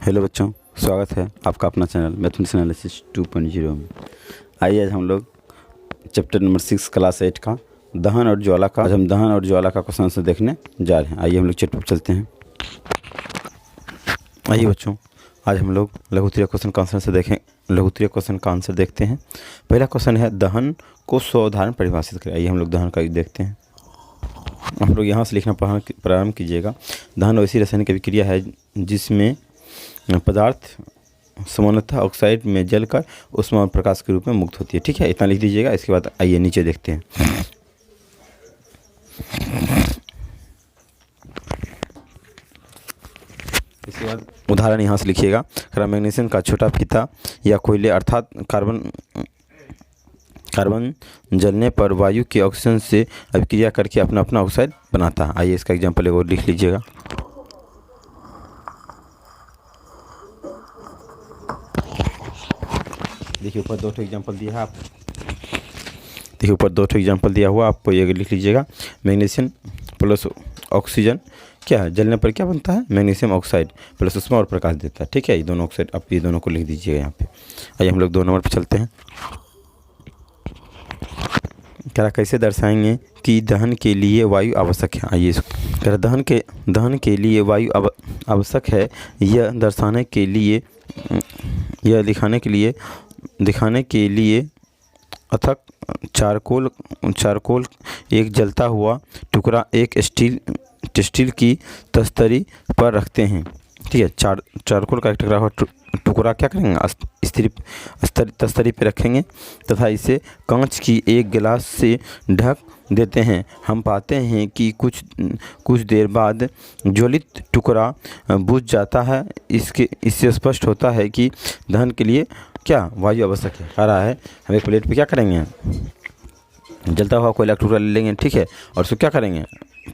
Hello बच्चों, स्वागत है आपका अपना चैनल मैथमेटिक्स एनालिसिस 2.0 में। आइए आज हम लोग चैप्टर नंबर 6 क्लास 8 का दहन और ज्वाला का क्वेश्चन आंसर देखने जा रहे हैं। आइए हम लोग चैप्टर पर चलते हैं। आइए बच्चों, आज हम लोग लघुत्तरीय क्वेश्चन का आंसर देखते हैं। पहला क्वेश्चन है दहन को स्वउदाहरण परिभाषित करें। आइए हम लोग दहन का देखते हैं। आप लोग यहाँ से लिखना प्रारंभ कीजिएगा। दहन वैसी रासायनिक अभिक्रिया है जिसमें पदार्थ सामान्यतः ऑक्साइड में जलकर उष्मा और प्रकाश के रूप में मुक्त होती है। ठीक है, इतना लिख दीजिएगा। इसके बाद आइए नीचे देखते हैं। इसके बाद उदाहरण यहाँ से लिखिएगा। मैग्नीशियम का छोटा फीता या कोयले अर्थात कार्बन जलने पर वायु के ऑक्सीजन से अभिक्रिया करके अपना अपना ऑक्साइड बनाता है। आइए इसका एग्जाम्पल एक और लिख लीजिएगा। देखिए ऊपर दो एग्जाम्पल दिया है आपको ये लिख लीजिएगा। मैग्नीशियम प्लस ऑक्सीजन क्या है, जलने पर क्या बनता है, मैग्नीशियम ऑक्साइड प्लस उष्मा और प्रकाश देता है। ठीक है, ये दोनों ऑक्साइड आप ये दोनों को लिख दीजिएगा यहाँ पे। आइए हम लोग 2 नंबर पर चलते हैं। क्या कैसे दर्शाएंगे कि दहन के लिए वायु आवश्यक है। आइए दहन के लिए वायु आवश्यक है, यह दिखाने के लिए अथक चारकोल एक जलता हुआ टुकड़ा एक स्टील की तस्तरी पर रखते हैं। ठीक है, चारकोल का एक टुकड़ा क्या करेंगे, तस्तरी पे रखेंगे तथा इसे कांच की एक गिलास से ढक देते हैं। हम पाते हैं कि कुछ देर बाद ज्वलित टुकड़ा बुझ जाता है। इससे स्पष्ट होता है कि दहन के लिए क्या वायु आवश्यक है। आ रहा है, हम एक प्लेट पे क्या करेंगे, जलता हुआ कोयला टुकड़ा ले लेंगे। ठीक है, और उसको क्या करेंगे,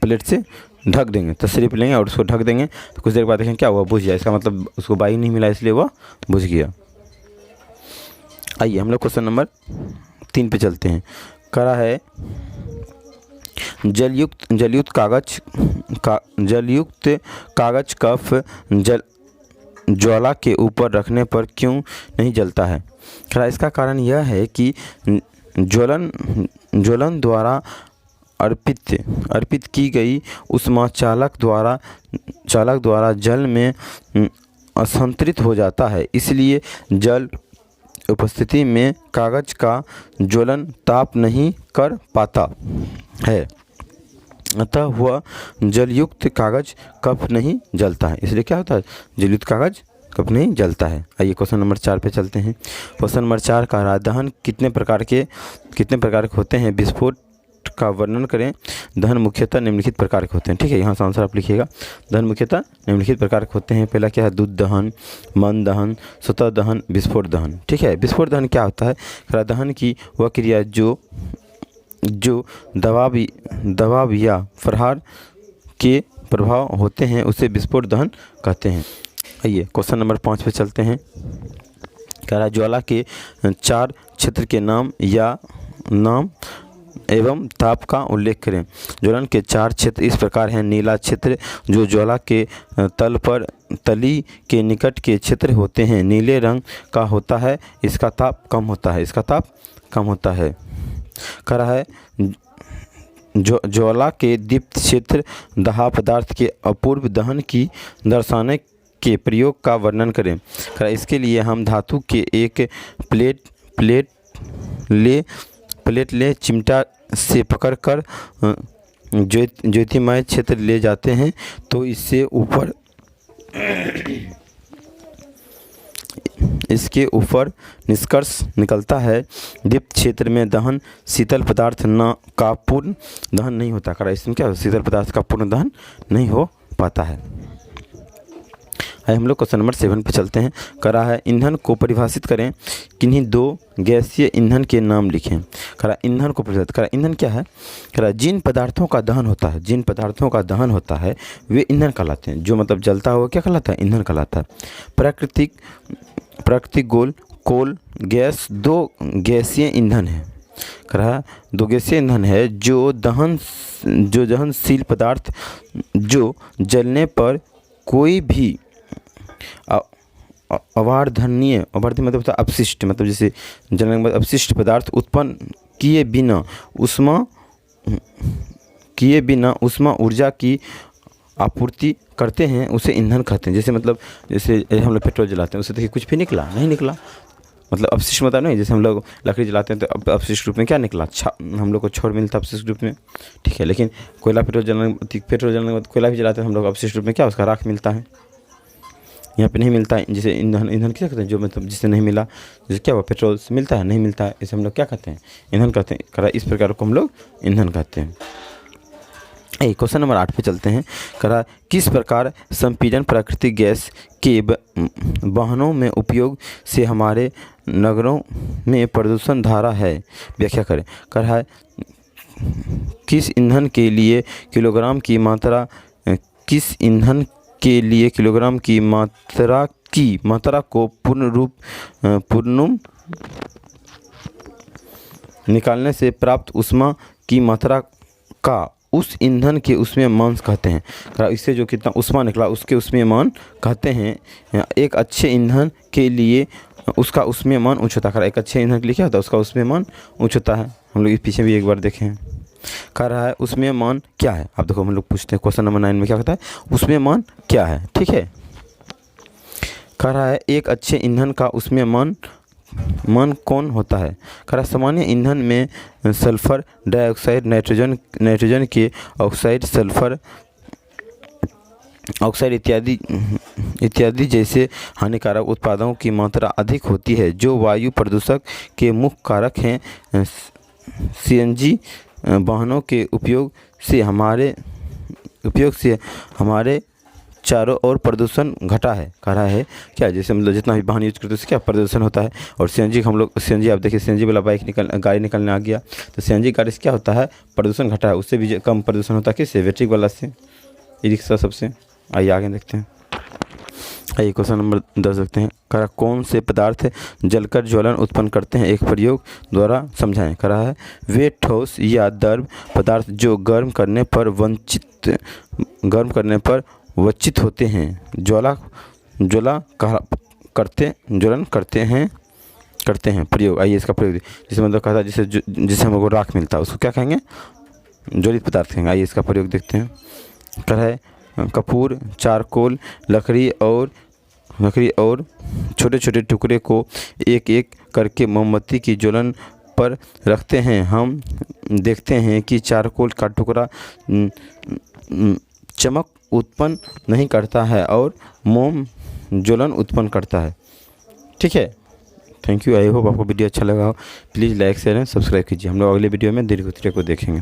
प्लेट से ढक देंगे, तसरी पे लेंगे और उसको ढक देंगे। तो कुछ देर बाद देखें क्या हुआ, बुझ गया। इसका मतलब उसको वायु नहीं मिला, इसलिए वह बुझ गया। आइए हम लोग क्वेश्चन नंबर 3 पे चलते हैं। करा है जलयुक्त कागज कफ ज्वाला के ऊपर रखने पर क्यों नहीं जलता है। खरा इसका कारण यह है कि ज्वलन द्वारा अर्पित की गई उष्मा चालक द्वारा जल में असंतरित हो जाता है। इसलिए जल उपस्थिति में कागज का ज्वलन ताप नहीं कर पाता है, अतः वह जलयुक्त कागज कफ नहीं जलता है। इसलिए क्या होता है, जलयुक्त कागज कफ नहीं जलता है। आइए क्वेश्चन नंबर 4 पे चलते हैं। क्वेश्चन नंबर 4 का रहा दहन कितने प्रकार के होते हैं, विस्फोट का वर्णन करें। दहन मुख्यतः निम्नलिखित प्रकार के होते हैं। ठीक है, यहाँ से आंसर आप लिखिएगा। दहन मुख्यतः निम्नलिखित प्रकार के होते हैं। पहला क्या है, दूध दहन, मन दहन, स्वतः दहन, विस्फोट दहन। ठीक है, विस्फोट दहन क्या होता है, दहन की वह क्रिया जो दबाव या प्रहार के प्रभाव होते हैं उसे विस्फोट दहन कहते हैं। आइए क्वेश्चन नंबर 5 पे चलते हैं। कह रहा ज्वाला के 4 क्षेत्र के नाम एवं ताप का उल्लेख करें। ज्वलन के 4 क्षेत्र इस प्रकार हैं। नीला क्षेत्र जो ज्वाला के तल पर तली के निकट के क्षेत्र होते हैं, नीले रंग का होता है, इसका ताप कम होता है। कह रहा है ज्वाला के दीप्त क्षेत्र दाह पदार्थ के अपूर्व दहन की दर्शाने के प्रयोग का वर्णन करें। इसके लिए हम धातु के एक प्लेट ले चिमटा से पकड़कर ज्योतिमय क्षेत्र ले जाते हैं तो इसके ऊपर निष्कर्ष निकलता है दीप्त क्षेत्र में दहन शीतल पदार्थ का पूर्ण दहन नहीं होता। इसमें क्या शीतल पदार्थ का पूर्ण दहन नहीं हो पाता है। आइए हम लोग क्वेश्चन नंबर 7 पे चलते हैं। करा है ईंधन को परिभाषित करें, किन्हीं 2 गैसीय ईंधन के नाम लिखें। करा ईंधन को परिभाषित करा, ईंधन क्या है, करा जिन पदार्थों का दहन होता है वे ईंधन कहलाते हैं। जो मतलब जलता हुआ क्या कहलाता है, ईंधन कहलाता है। प्राकृतिक कोल गैस 2 गैसीय ईंधन है। करा 2 गैसीय ईंधन है जो दहनशील पदार्थ जो जलने पर कोई भी अवर्धनीय मतलब होता है अपशिष्ट, मतलब जैसे जलने के बाद अपशिष्ट पदार्थ उत्पन्न किए बिना उष्मा ऊर्जा की आपूर्ति करते हैं, उसे ईंधन कहते हैं। जैसे मतलब जैसे हम लोग पेट्रोल जलाते हैं, उससे देखिए कुछ भी निकला नहीं निकला, मतलब अपशिष्ट मतलब नहीं। जैसे हम लोग लकड़ी जलाते हैं तो अपशिष्ट रूप में क्या निकला, हम लोग को छोड़ मिलता है अपशिष्ट रूप में, ठीक है। लेकिन पेट्रोल जलाने के बाद कोयला भी जलाते हैं हम लोग, अपशिष्ट रूप में क्या उसका राख मिलता है, यहाँ पे नहीं मिलता है। जैसे ईंधन क्या कहते हैं, जो मतलब जिससे नहीं मिला, जैसे क्या हुआ पेट्रोल से मिलता है नहीं मिलता है, इसे हम लोग क्या कहते हैं, ईंधन कहते हैं। करा इस प्रकार को हम लोग ईंधन कहते हैं। क्वेश्चन नंबर 8 पे चलते हैं। करा किस प्रकार संपीड़न प्राकृतिक गैस के वाहनों में उपयोग से हमारे नगरों में प्रदूषण धारा है, व्याख्या करें। करा है किस ईंधन के लिए किलोग्राम की मात्रा को पूर्ण निकालने से प्राप्त ऊष्मा की मात्रा का उस ईंधन के ऊष्मीयमान कहते हैं। इससे जो कितना ऊष्मा निकला उसके ऊष्मीयमान कहते हैं। एक अच्छे ईंधन के लिए उसका ऊष्मीयमान उच्च होता है। एक अच्छे ईंधन के लिए क्या होता है, उसका ऊष्मीयमान उच्च होता है। हम लोग इस पीछे भी एक बार देखें। कह रहा है ऊष्मीयमान क्या है, आप देखो हम लोग पूछते हैं क्वेश्चन नंबर 9 में क्या कहता है, ऊष्मीयमान क्या है, ठीक है। कह रहा है एक अच्छे ईंधन का ऊष्मीयमान कौन होता है। कह रहा सामान्य ईंधन में सल्फर डाइऑक्साइड, नाइट्रोजन के ऑक्साइड, सल्फर ऑक्साइड इत्यादि जैसे हानिकारक उत्पादों की मात्रा अधिक होती है, जो वायु प्रदूषक के मुख्य कारक हैं। सीएनजी वाहनों के उपयोग से हमारे चारों ओर प्रदूषण घटा है। कह रहा है क्या, जैसे मतलब जितना भी वाहन यूज करते हैं उससे क्या प्रदूषण होता है। और सीएनजी आप देखिए सीएनजी वाला गाड़ी निकलने आ गया, तो सीएनजी गाड़ी से क्या होता है, प्रदूषण घटा है। उससे भी कम प्रदूषण होता है किससे, बैटरी वाला से, ई रिक्शा सबसे। आइए आगे देखते हैं। आइए क्वेश्चन नंबर 10 देखते हैं। कह रहा कौन से पदार्थ जलकर ज्वलन उत्पन्न करते हैं, एक प्रयोग द्वारा समझाएं। कह रहा है वे ठोस या द्रव पदार्थ जो गर्म करने पर वंचित होते हैं, ज्वलन करते हैं। प्रयोग, आइए इसका प्रयोग। जिसे मतलब कहा था जिसे हम लोग को राख मिलता है उसको क्या कहेंगे, ज्वलित पदार्थ कहेंगे। आइए इसका प्रयोग देखते हैं। कह रहा है कपूर, चारकोल, लकड़ी और छोटे छोटे टुकड़े को एक एक करके मोमबत्ती की ज्वलन पर रखते हैं। हम देखते हैं कि चारकोल का टुकड़ा चमक उत्पन्न नहीं करता है और मोम ज्वलन उत्पन्न करता है, ठीक है। Thank you. आई होप आपको वीडियो अच्छा लगा हो। Please like share and subscribe कीजिए। हम लोग अगले वीडियो में दीर्घ उत्तरीय को देखेंगे।